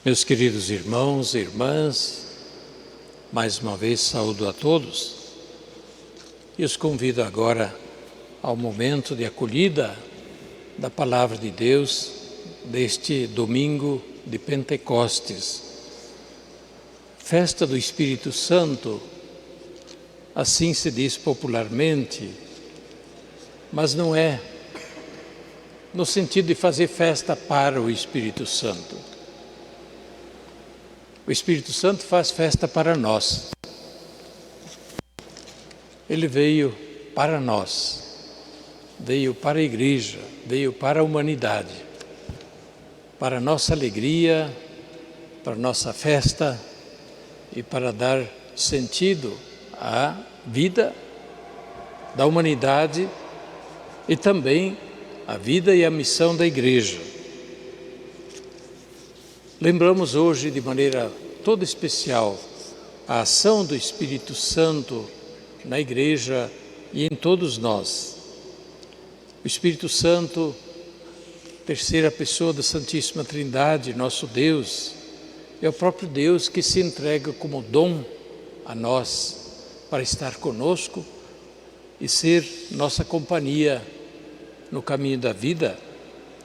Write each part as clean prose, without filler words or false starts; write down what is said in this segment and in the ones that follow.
Meus queridos irmãos e irmãs, mais uma vez saúdo a todos e os convido agora ao momento de acolhida da Palavra de Deus deste domingo de Pentecostes, festa do Espírito Santo, assim se diz popularmente, mas não é no sentido de fazer festa para o Espírito Santo. O Espírito Santo faz festa para nós. Ele veio para nós, veio para a igreja, veio para a humanidade, para a nossa alegria, para a nossa festa e para dar sentido à vida da humanidade e também à vida e à missão da igreja. Lembramos hoje de maneira toda especial a ação do Espírito Santo na igreja e em todos nós. O Espírito Santo, terceira pessoa da Santíssima Trindade, nosso Deus, é o próprio Deus que se entrega como dom a nós para estar conosco e ser nossa companhia no caminho da vida,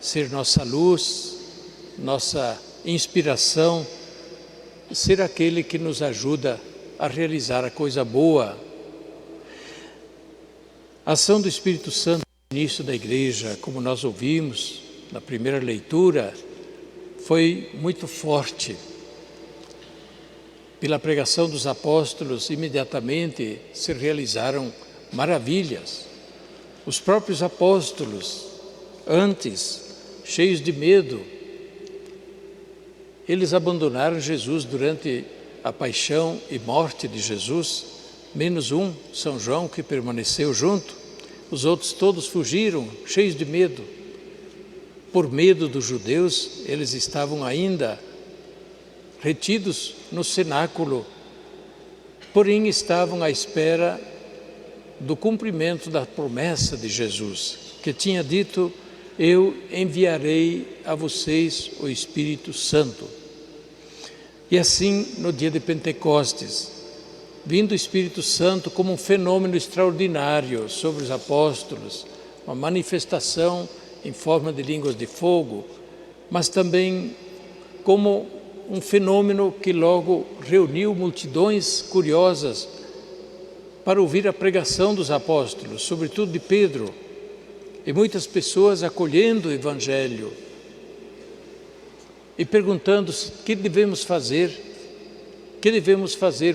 ser nossa luz, nossa inspiração, ser aquele que nos ajuda a realizar a coisa boa. A ação do Espírito Santo no início da igreja, como nós ouvimos na primeira leitura, foi muito forte. Pela pregação dos apóstolos, imediatamente se realizaram maravilhas. Os próprios apóstolos, antes, cheios de medo, eles abandonaram Jesus durante a paixão e morte de Jesus, menos um, São João, que permaneceu junto. Os outros todos fugiram, cheios de medo. Por medo dos judeus, eles estavam ainda retidos no cenáculo, porém estavam à espera do cumprimento da promessa de Jesus, que tinha dito: eu enviarei a vocês o Espírito Santo. E assim, no dia de Pentecostes, vindo o Espírito Santo como um fenômeno extraordinário sobre os apóstolos, uma manifestação em forma de línguas de fogo, mas também como um fenômeno que logo reuniu multidões curiosas para ouvir a pregação dos apóstolos, sobretudo de Pedro, e muitas pessoas acolhendo o Evangelho e perguntando o que devemos fazer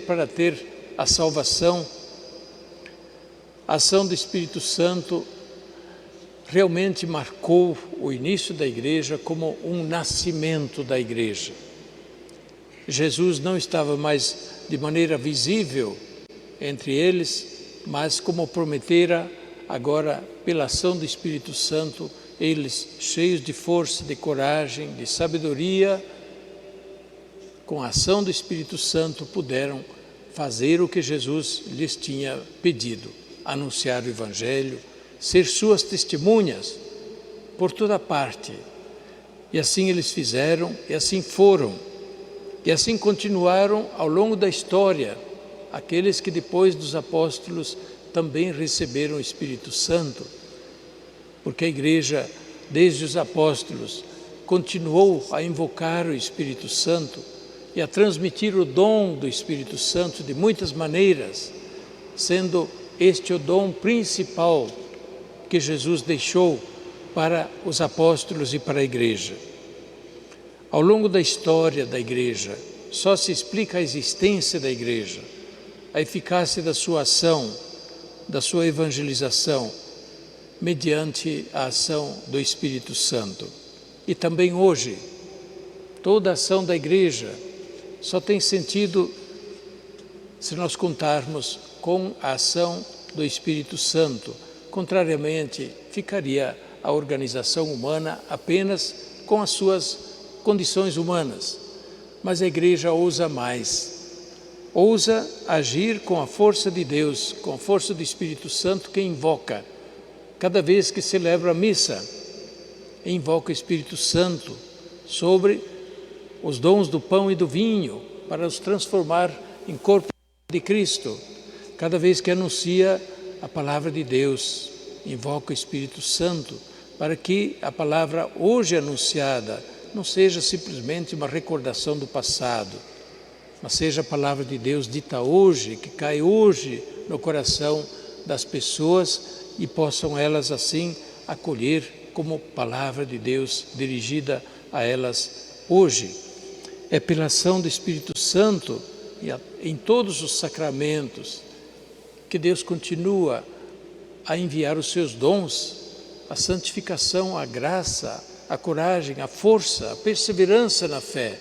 para ter a salvação. A ação do Espírito Santo realmente marcou o início da igreja como um nascimento da igreja. Jesus não estava mais de maneira visível entre eles, mas como prometera, agora, pela ação do Espírito Santo, eles, cheios de força, de coragem, de sabedoria, com a ação do Espírito Santo, puderam fazer o que Jesus lhes tinha pedido: anunciar o Evangelho, ser suas testemunhas por toda parte. E assim eles fizeram, e assim foram, e assim continuaram ao longo da história, aqueles que depois dos apóstolos também receberam o Espírito Santo, porque a igreja, desde os apóstolos, continuou a invocar o Espírito Santo e a transmitir o dom do Espírito Santo de muitas maneiras, sendo este o dom principal que Jesus deixou para os apóstolos e para a igreja. Ao longo da história da igreja, só se explica a existência da igreja, a eficácia da sua ação, da sua evangelização, mediante a ação do Espírito Santo. E também hoje, toda a ação da igreja só tem sentido se nós contarmos com a ação do Espírito Santo. Contrariamente, ficaria a organização humana apenas com as suas condições humanas. Mas a igreja ousa mais. Ousa agir com a força de Deus, com a força do Espírito Santo que invoca. Cada vez que celebra a missa, invoca o Espírito Santo sobre os dons do pão e do vinho para os transformar em corpo de Cristo. Cada vez que anuncia a palavra de Deus, invoca o Espírito Santo para que a palavra hoje anunciada não seja simplesmente uma recordação do passado, mas seja a palavra de Deus dita hoje, que cai hoje no coração das pessoas e possam elas assim acolher como palavra de Deus dirigida a elas hoje. É pela ação do Espírito Santo e em todos os sacramentos que Deus continua a enviar os seus dons, a santificação, a graça, a coragem, a força, a perseverança na fé.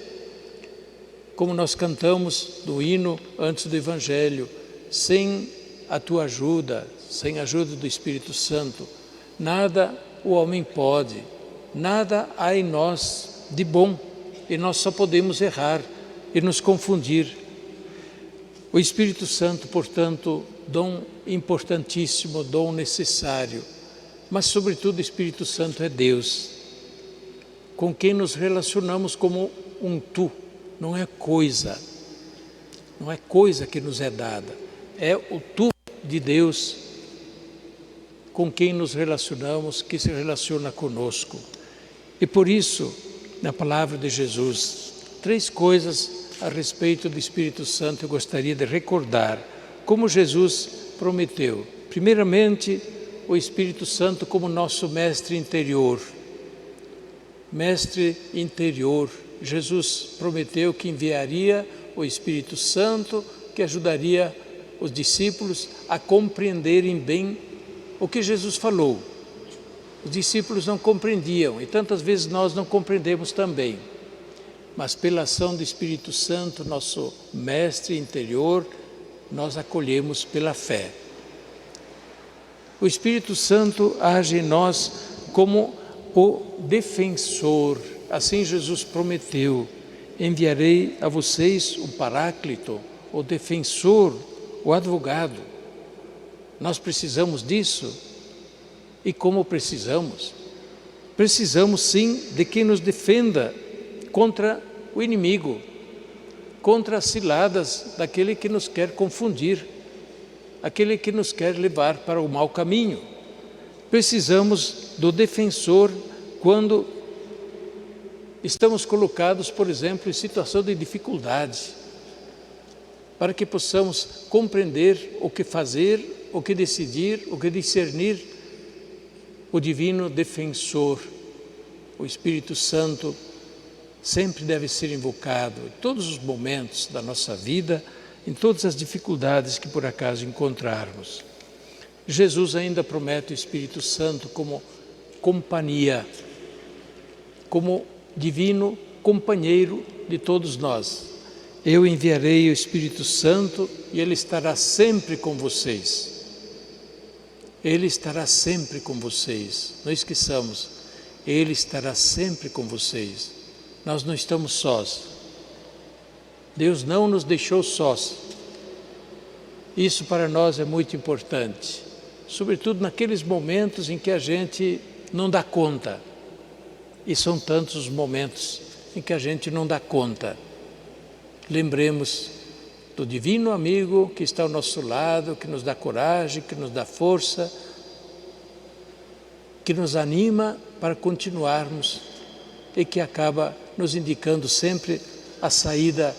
Como nós cantamos no hino antes do Evangelho, sem a tua ajuda, sem a ajuda do Espírito Santo, nada o homem pode, nada há em nós de bom, e nós só podemos errar e nos confundir. O Espírito Santo, portanto, dom importantíssimo, dom necessário, mas sobretudo o Espírito Santo é Deus, com quem nos relacionamos como um tu, não é coisa que nos é dada, é o tu de Deus com quem nos relacionamos, que se relaciona conosco. E por isso, na palavra de Jesus, 3 coisas a respeito do Espírito Santo eu gostaria de recordar, como Jesus prometeu. Primeiramente, o Espírito Santo como nosso mestre interior. Mestre interior, Jesus prometeu que enviaria o Espírito Santo, que ajudaria os discípulos a compreenderem bem o que Jesus falou. Os discípulos não compreendiam e tantas vezes nós não compreendemos também. Mas pela ação do Espírito Santo, nosso mestre interior, nós acolhemos pela fé. O Espírito Santo age em nós como o defensor. Assim Jesus prometeu: enviarei a vocês o Paráclito, o defensor, o advogado. Nós precisamos disso. E como precisamos? Precisamos sim de quem nos defenda contra o inimigo, contra as ciladas daquele que nos quer confundir, aquele que nos quer levar para o mau caminho. Precisamos do defensor quando estamos colocados, por exemplo, em situação de dificuldade, para que possamos compreender o que fazer, o que decidir, o que discernir. O divino defensor, o Espírito Santo, sempre deve ser invocado em todos os momentos da nossa vida, em todas as dificuldades que por acaso encontrarmos. Jesus ainda promete o Espírito Santo como companhia, como divino companheiro de todos nós. Eu enviarei o Espírito Santo e Ele estará sempre com vocês. Ele estará sempre com vocês. Não esqueçamos, Ele estará sempre com vocês. Nós não estamos sós. Deus não nos deixou sós. Isso para nós é muito importante, sobretudo naqueles momentos em que a gente não dá conta. E são tantos os momentos em que a gente não dá conta. Lembremos do divino amigo que está ao nosso lado, que nos dá coragem, que nos dá força, que nos anima para continuarmos e que acaba nos indicando sempre a saída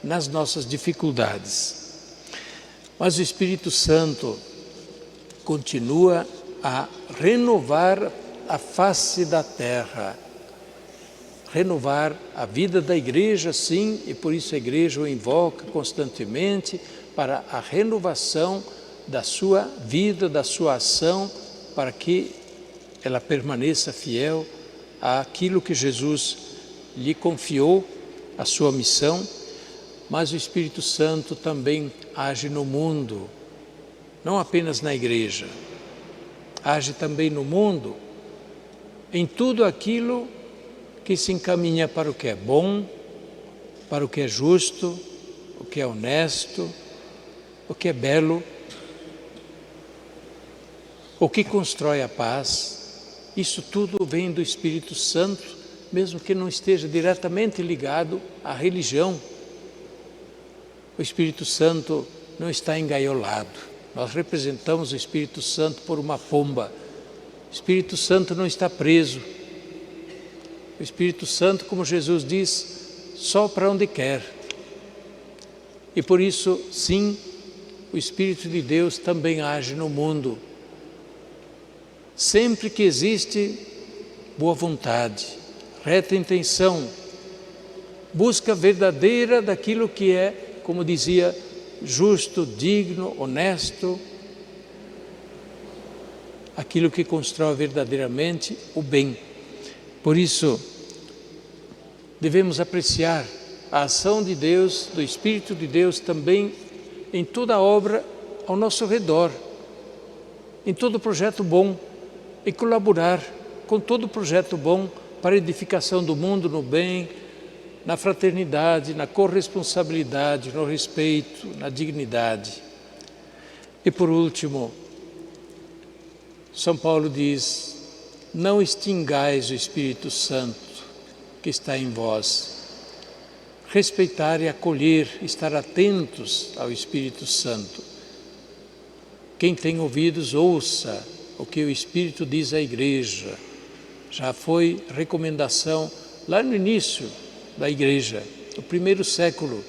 nas nossas dificuldades. Mas o Espírito Santo continua a renovar a face da terra, renovar a vida da igreja, sim, e por isso a igreja o invoca constantemente para a renovação da sua vida, da sua ação, para que ela permaneça fiel àquilo que Jesus lhe confiou, a sua missão. Mas o Espírito Santo também age no mundo, não apenas na igreja, age também no mundo, em tudo aquilo que se encaminha para o que é bom, para o que é justo, o que é honesto, o que é belo, o que constrói a paz. Isso tudo vem do Espírito Santo mesmo que não esteja diretamente ligado à religião. O Espírito Santo não está engaiolado. Nós representamos o Espírito Santo por uma pomba. O Espírito Santo não está preso. O Espírito Santo, como Jesus diz, sopra onde quer. E por isso, sim, o Espírito de Deus também age no mundo. Sempre que existe boa vontade, reta intenção, busca verdadeira daquilo que é, como dizia, justo, digno, honesto, aquilo que constrói verdadeiramente o bem. Por isso, devemos apreciar a ação de Deus, do Espírito de Deus também em toda a obra ao nosso redor, em todo projeto bom, e colaborar com todo projeto bom para a edificação do mundo no bem, na fraternidade, na corresponsabilidade, no respeito, na dignidade. E por último, São Paulo diz: não extingais o Espírito Santo que está em vós. Respeitar e acolher, estar atentos ao Espírito Santo. Quem tem ouvidos, ouça o que o Espírito diz à Igreja. Já foi recomendação lá no início da Igreja, no primeiro século.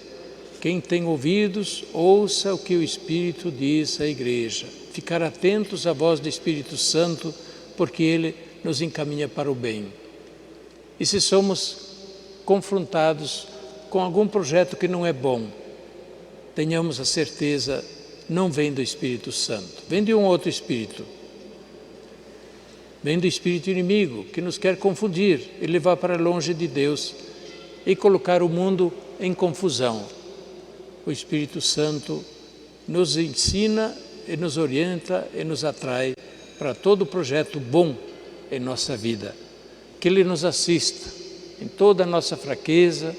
Quem tem ouvidos, ouça o que o Espírito diz à Igreja. Ficar atentos à voz do Espírito Santo, porque Ele nos encaminha para o bem. E se somos confrontados com algum projeto que não é bom, tenhamos a certeza, não vem do Espírito Santo, vem de um outro Espírito. Vem do espírito inimigo, que nos quer confundir e levar para longe de Deus e colocar o mundo em confusão. O Espírito Santo nos ensina e nos orienta e nos atrai para todo projeto bom em nossa vida. Que Ele nos assista em toda a nossa fraqueza,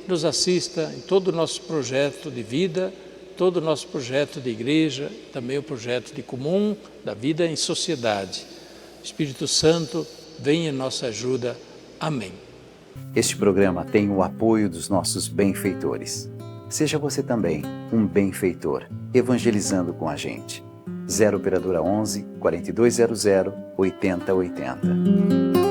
nos assista em todo o nosso projeto de vida, todo o nosso projeto de igreja, também o projeto de comum da vida em sociedade. Espírito Santo, venha em nossa ajuda. Amém. Este programa tem o apoio dos nossos benfeitores. Seja você também um benfeitor, evangelizando com a gente. 0 Operadora 11 4200 8080.